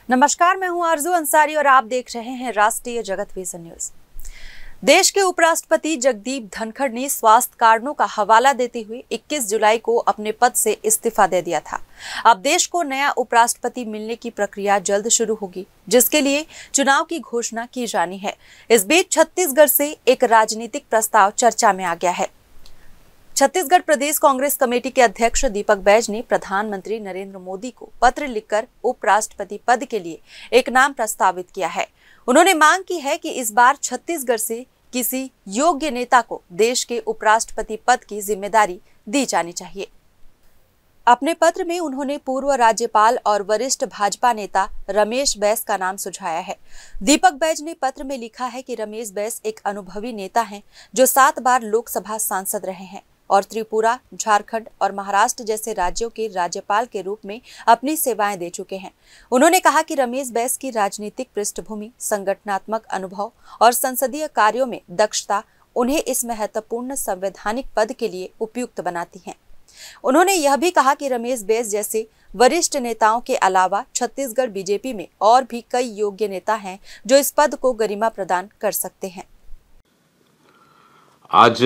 नमस्कार, मैं हूं आरजू अंसारी और आप देख रहे हैं राष्ट्रीय जगत विजन न्यूज। देश के उपराष्ट्रपति जगदीप धनखड़ ने स्वास्थ्य कारणों का हवाला देते हुए 21 जुलाई को अपने पद से इस्तीफा दे दिया था। अब देश को नया उपराष्ट्रपति मिलने की प्रक्रिया जल्द शुरू होगी, जिसके लिए चुनाव की घोषणा की जानी है। इस बीच छत्तीसगढ़ से एक राजनीतिक प्रस्ताव चर्चा में आ गया है। छत्तीसगढ़ प्रदेश कांग्रेस कमेटी के अध्यक्ष दीपक बैज ने प्रधानमंत्री नरेंद्र मोदी को पत्र लिखकर उपराष्ट्रपति पद के लिए एक नाम प्रस्तावित किया है। उन्होंने मांग की है कि इस बार छत्तीसगढ़ से किसी योग्य नेता को देश के उपराष्ट्रपति पद की जिम्मेदारी दी जानी चाहिए। अपने पत्र में उन्होंने पूर्व राज्यपाल और वरिष्ठ भाजपा नेता रमेश बैस का नाम सुझाया है। दीपक बैज ने पत्र में लिखा है कि रमेश बैस एक अनुभवी नेता हैं, जो 7 बार लोकसभा सांसद रहे हैं और त्रिपुरा, झारखंड और महाराष्ट्र जैसे राज्यों के राज्यपाल के रूप में अपनी सेवाएं दे चुके हैं। उन्होंने कहा कि रमेश बैस की राजनीतिक पृष्ठभूमि, संगठनात्मक अनुभव और संसदीय कार्यों में दक्षता उन्हें इस महत्वपूर्ण संवैधानिक पद के लिए उपयुक्त बनाती हैं। उन्होंने यह भी कहा कि रमेश बैस जैसे वरिष्ठ नेताओं के अलावा छत्तीसगढ़ बीजेपी में और भी कई योग्य नेता हैं, जो इस पद को गरिमा प्रदान कर सकते हैं। आज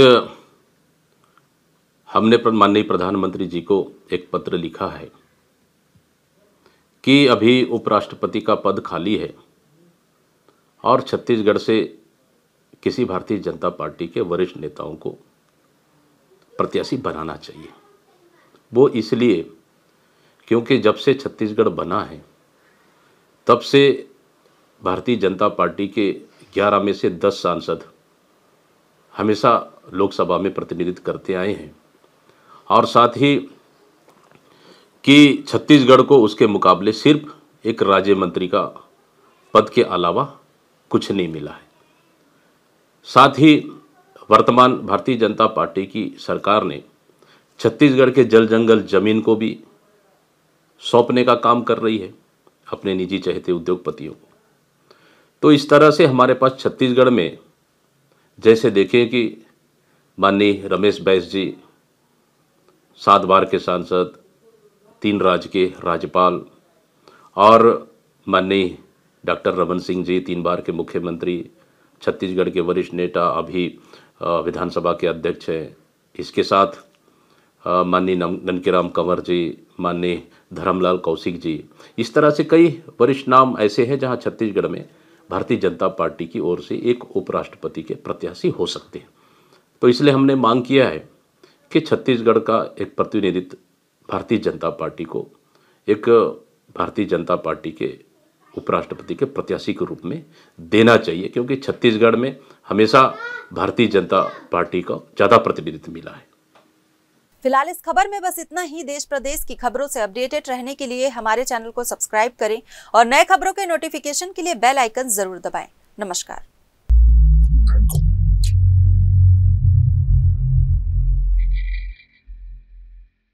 हमने माननीय प्रधानमंत्री जी को एक पत्र लिखा है कि अभी उपराष्ट्रपति का पद खाली है और छत्तीसगढ़ से किसी भारतीय जनता पार्टी के वरिष्ठ नेताओं को प्रत्याशी बनाना चाहिए। वो इसलिए क्योंकि जब से छत्तीसगढ़ बना है तब से भारतीय जनता पार्टी के 11 में से 10 सांसद हमेशा लोकसभा में प्रतिनिधित्व करते आए हैं और साथ ही कि छत्तीसगढ़ को उसके मुकाबले सिर्फ एक राज्य मंत्री का पद के अलावा कुछ नहीं मिला है। साथ ही वर्तमान भारतीय जनता पार्टी की सरकार ने छत्तीसगढ़ के जल जंगल जमीन को भी सौंपने का काम कर रही है अपने निजी चहेते उद्योगपतियों को। तो इस तरह से हमारे पास छत्तीसगढ़ में जैसे देखें कि माननीय रमेश बैस जी 7 बार के सांसद, 3 राज्य के राज्यपाल और माननीय डॉक्टर रमन सिंह जी 3 बार के मुख्यमंत्री, छत्तीसगढ़ के वरिष्ठ नेता, अभी विधानसभा के अध्यक्ष हैं। इसके साथ माननीय ननकीराम कंवर जी, माननीय धर्मलाल कौशिक जी, इस तरह से कई वरिष्ठ नाम ऐसे हैं जहां छत्तीसगढ़ में भारतीय जनता पार्टी की ओर से एक उपराष्ट्रपति के प्रत्याशी हो सकते हैं। तो इसलिए हमने मांग किया है कि छत्तीसगढ़ का एक प्रतिनिधित्व भारतीय जनता पार्टी को एक भारतीय जनता पार्टी के उपराष्ट्रपति के प्रत्याशी के रूप में देना चाहिए, क्योंकि छत्तीसगढ़ में हमेशा भारतीय जनता पार्टी का ज़्यादा प्रतिनिधित्व मिला है। फिलहाल इस खबर में बस इतना ही। देश प्रदेश की खबरों से अपडेटेड रहने के लिए हमारे चैनल को सब्सक्राइब करें और नए खबरों के नोटिफिकेशन के लिए बेल आइकन जरूर दबाएं। नमस्कार।